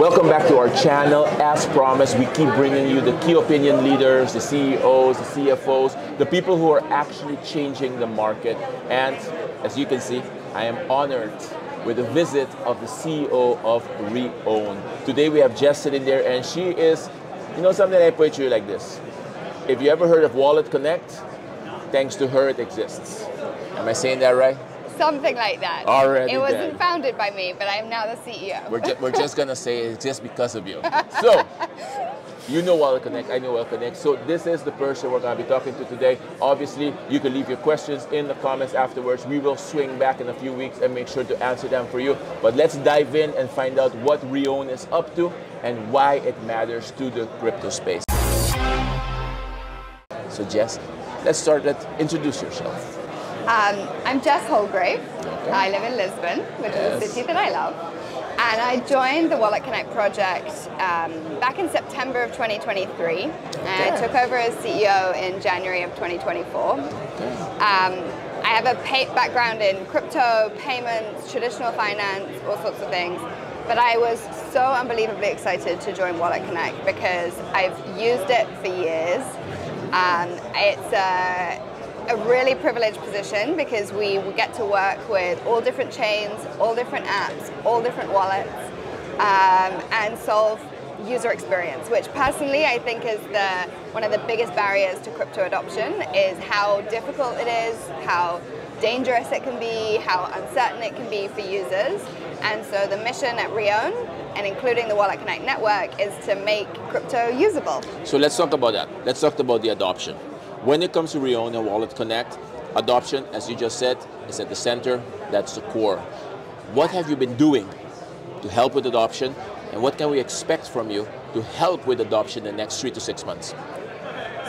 Welcome back to our channel. As promised, we keep bringing you the key opinion leaders, the CEOs, the CFOs, the people who are actually changing the market. And as you can see, I am honored with a visit of the CEO of Reown. Today we have Jess sitting there, and she is, you know something, I put you like this. If you ever heard of WalletConnect, thanks to her it exists. Am I saying that right? Something like that. Already it wasn't founded by me, but I am now the CEO. We're just going to say it's just because of you. So, you know WalletConnect, I know WalletConnect. So this is the person we're going to be talking to today. Obviously, you can leave your questions in the comments afterwards. We will swing back in a few weeks and make sure to answer them for you. But let's dive in and find out what Reown is up to and why it matters to the crypto space. So Jess, let's start with introduce yourself. I'm Jess Houlgrave. Okay. I live in Lisbon, which is a city that I love. And I joined the WalletConnect project back in September of 2023. And I took over as CEO in January of 2024. I have a background in crypto, payments, traditional finance, all sorts of things. But I was so unbelievably excited to join WalletConnect because I've used it for years. It's a really privileged position because we get to work with all different chains, all different apps, all different wallets, and solve user experience, which personally I think is one of the biggest barriers to crypto adoption, is how difficult it is, how dangerous it can be, how uncertain it can be for users. And so the mission at Reown, and including the WalletConnect network, is to make crypto usable. So let's talk about that. Let's talk about the adoption. When it comes to Reown and WalletConnect, adoption, as you just said, is at the center. That's the core. What have you been doing to help with adoption, and what can we expect from you to help with adoption in the next 3 to 6 months?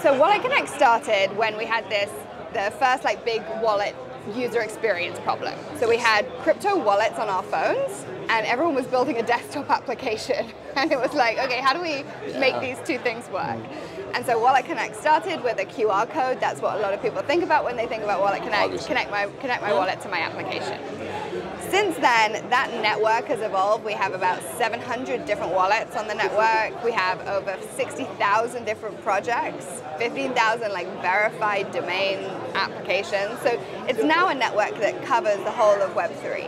So WalletConnect started when we had the first big wallet user experience problem. So we had crypto wallets on our phones, and everyone was building a desktop application. And it was like, okay, how do we make these two things work? And so WalletConnect started with a QR code. That's what a lot of people think about when they think about WalletConnect. Connect my wallet to my application. Since then, that network has evolved. We have about 700 different wallets on the network. We have over 60,000 different projects, 15,000 verified domain applications. So it's now a network that covers the whole of Web3.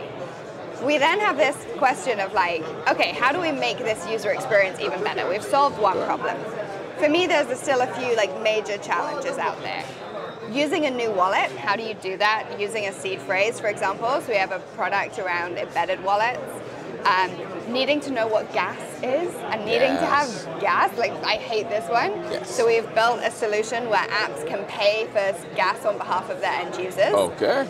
We then have this question of okay, how do we make this user experience even better? We've solved one problem. For me, there's still a few major challenges out there. Using a new wallet, how do you do that? Using a seed phrase, for example. So we have a product around embedded wallets. Needing to know what gas is and needing to have gas. I hate this one. Yes. So we've built a solution where apps can pay for gas on behalf of their end users. Okay.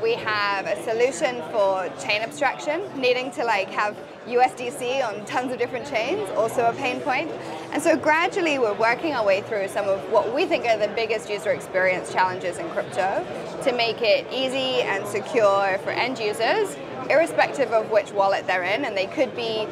We have a solution for chain abstraction, needing to have USDC on tons of different chains, also a pain point. And so gradually we're working our way through some of what we think are the biggest user experience challenges in crypto to make it easy and secure for end users, irrespective of which wallet they're in. And they could be,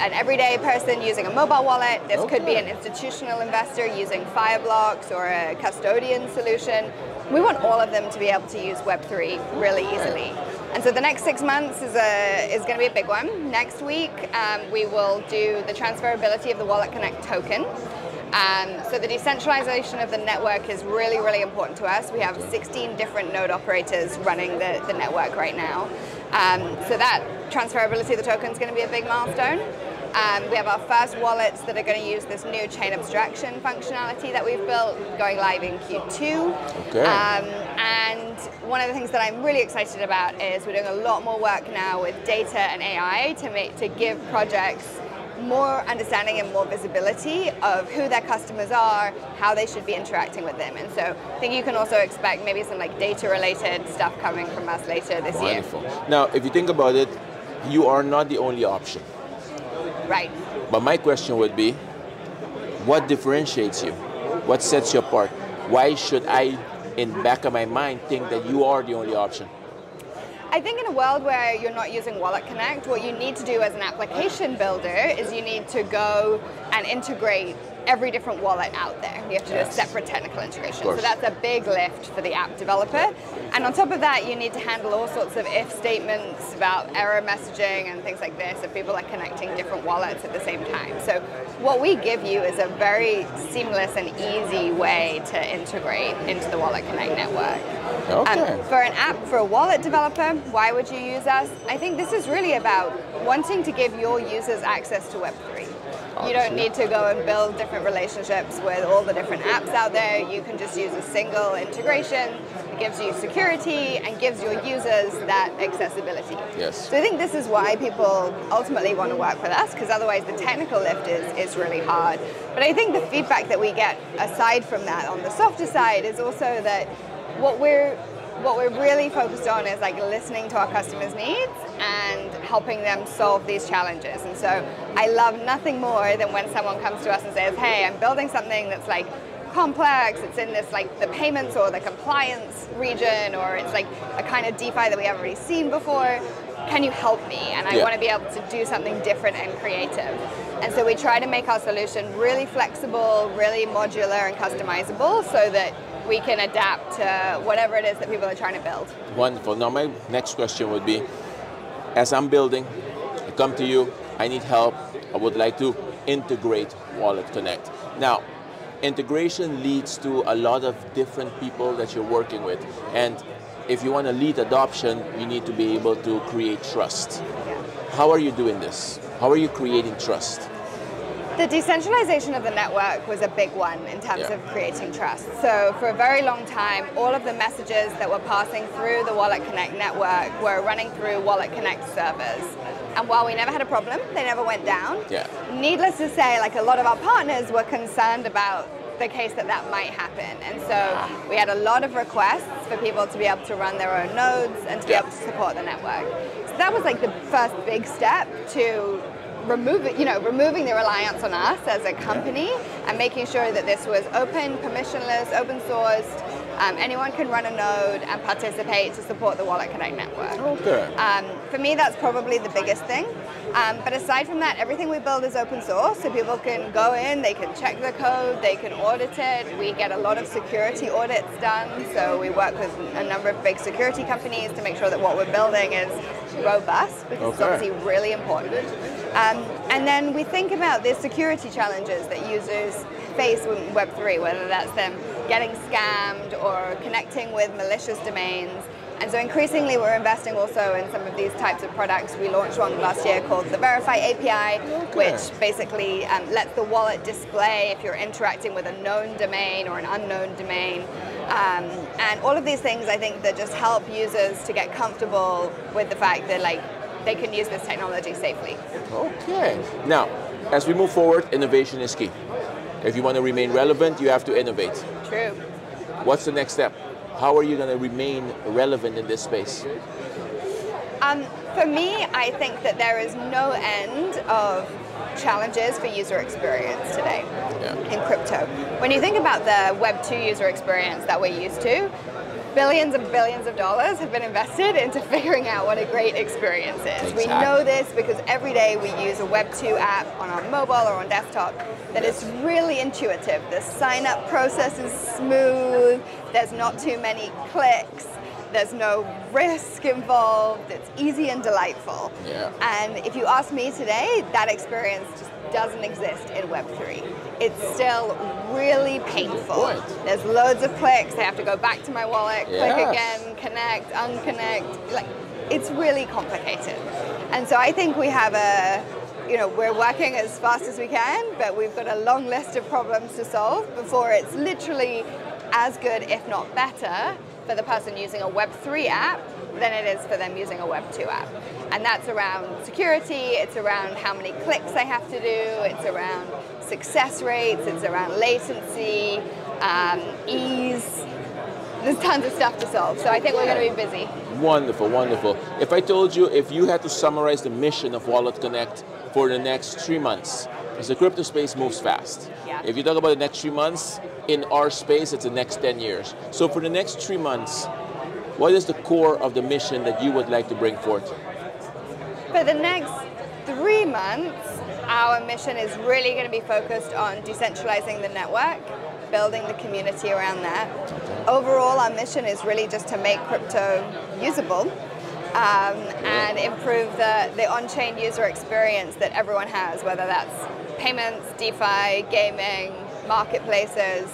an everyday person using a mobile wallet. This could be an institutional investor using Fireblocks or a custodian solution. We want all of them to be able to use Web3 really easily. And so the next 6 months is going to be a big one. Next week, we will do the transferability of the WalletConnect token. So the decentralization of the network is really, really important to us. We have 16 different node operators running the network right now. So that transferability of the token is going to be a big milestone. We have our first wallets that are going to use this new chain abstraction functionality that we've built, going live in Q2. Okay. And one of the things that I'm really excited about is we're doing a lot more work now with data and AI to give projects more understanding and more visibility of who their customers are, how they should be interacting with them. And so I think you can also expect maybe some data-related stuff coming from us later this year. Wonderful. Now, if you think about it, you are not the only option. Right. But my question would be, what differentiates you? What sets you apart? Why should I, in the back of my mind, think that you are the only option? I think in a world where you're not using WalletConnect, what you need to do as an application builder is you need to go and integrate every different wallet out there. You have to do a separate technical integration. So that's a big lift for the app developer. And on top of that, you need to handle all sorts of if statements about error messaging and things like this if people are connecting different wallets at the same time. So what we give you is a very seamless and easy way to integrate into the WalletConnect network. For an app, for a wallet developer, why would you use us? I think this is really about wanting to give your users access to Web3. You don't need to go and build different relationships with all the different apps out there. You can just use a single integration. It gives you security and gives your users that accessibility. So I think this is why people ultimately want to work with us, because otherwise the technical lift is really hard. But I think the feedback that we get aside from that on the softer side is also that what we're really focused on is like listening to our customers' needs and helping them solve these challenges. And so I love nothing more than when someone comes to us and says, hey, I'm building something that's like complex, it's in this like the payments or the compliance region, or it's like a kind of DeFi that we haven't really seen before. Can you help me? And I want to be able to do something different and creative. And so we try to make our solution really flexible, really modular and customizable so that we can adapt to whatever it is that people are trying to build. Wonderful. Now my next question would be, as I'm building, I come to you, I need help, I would like to integrate WalletConnect. Now, integration leads to a lot of different people that you're working with. And if you want to lead adoption, you need to be able to create trust. How are you doing this? How are you creating trust? The decentralization of the network was a big one in terms of creating trust. So for a very long time, all of the messages that were passing through the WalletConnect network were running through WalletConnect servers. And while we never had a problem, they never went down. Needless to say, like a lot of our partners were concerned about the case that that might happen. And so we had a lot of requests for people to be able to run their own nodes and to be able to support the network. So that was like the first big step to removing the reliance on us as a company and making sure that this was open, permissionless, open sourced. Anyone can run a node and participate to support the WalletConnect network. For me, that's probably the biggest thing. But aside from that, everything we build is open source, so people can go in, they can check the code, they can audit it. We get a lot of security audits done, so we work with a number of big security companies to make sure that what we're building is robust, because it's obviously really important. And then we think about the security challenges that users face with Web3, whether that's them getting scammed or connecting with malicious domains. And so increasingly we're investing also in some of these types of products. We launched one last year called the Verify API, which basically lets the wallet display if you're interacting with a known domain or an unknown domain. And all of these things, I think, that just help users to get comfortable with the fact that they can use this technology safely. Now, as we move forward, innovation is key. If you want to remain relevant, you have to innovate. True. What's the next step? How are you going to remain relevant in this space? For me, I think that there is no end of challenges for user experience today in crypto. When you think about the Web 2 user experience that we're used to, billions and billions of dollars have been invested into figuring out what a great experience is. We know this because every day we use a Web 2 app on our mobile or on desktop that is really intuitive. The sign-up process is smooth, there's not too many clicks, there's no risk involved, it's easy and delightful. And if you ask me today, that experience just doesn't exist in Web3. It's still really painful. There's loads of clicks, I have to go back to my wallet, click again, connect, unconnect. It's really complicated. And so I think we have we're working as fast as we can, but we've got a long list of problems to solve before it's literally as good, if not better, for the person using a Web3 app than it is for them using a Web 2 app. And that's around security, it's around how many clicks I have to do, it's around success rates, it's around latency, ease. There's tons of stuff to solve, so I think we're going to be busy. Wonderful, wonderful. If I told you, if you had to summarize the mission of WalletConnect for the next 3 months, because the crypto space moves fast. If you talk about the next 3 months, in our space, it's the next 10 years. So for the next 3 months, what is the core of the mission that you would like to bring forth? For the next 3 months, Our mission is really going to be focused on decentralizing the network, building the community around that. Overall, our mission is really just to make crypto usable and improve the on-chain user experience that everyone has, whether that's payments, DeFi, gaming, marketplaces.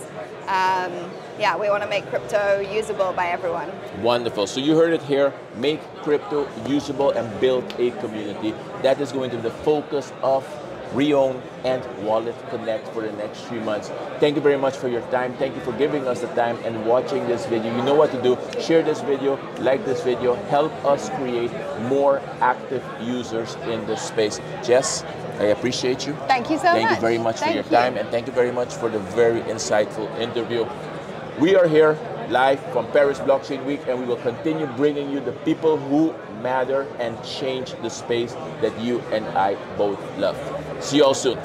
Yeah, we want to make crypto usable by everyone. Wonderful. So you heard it here, make crypto usable and build a community. That is going to be the focus of Reown and WalletConnect for the next 3 months. Thank you very much for your time. Thank you for giving us the time and watching this video. You know what to do. Share this video, like this video, help us create more active users in this space. Jess, I appreciate you. Thank you so much. Thank you very much for your time, and thank you very much for the very insightful interview. We are here live from Paris Blockchain Week, and we will continue bringing you the people who matter and change the space that you and I both love. See you all soon.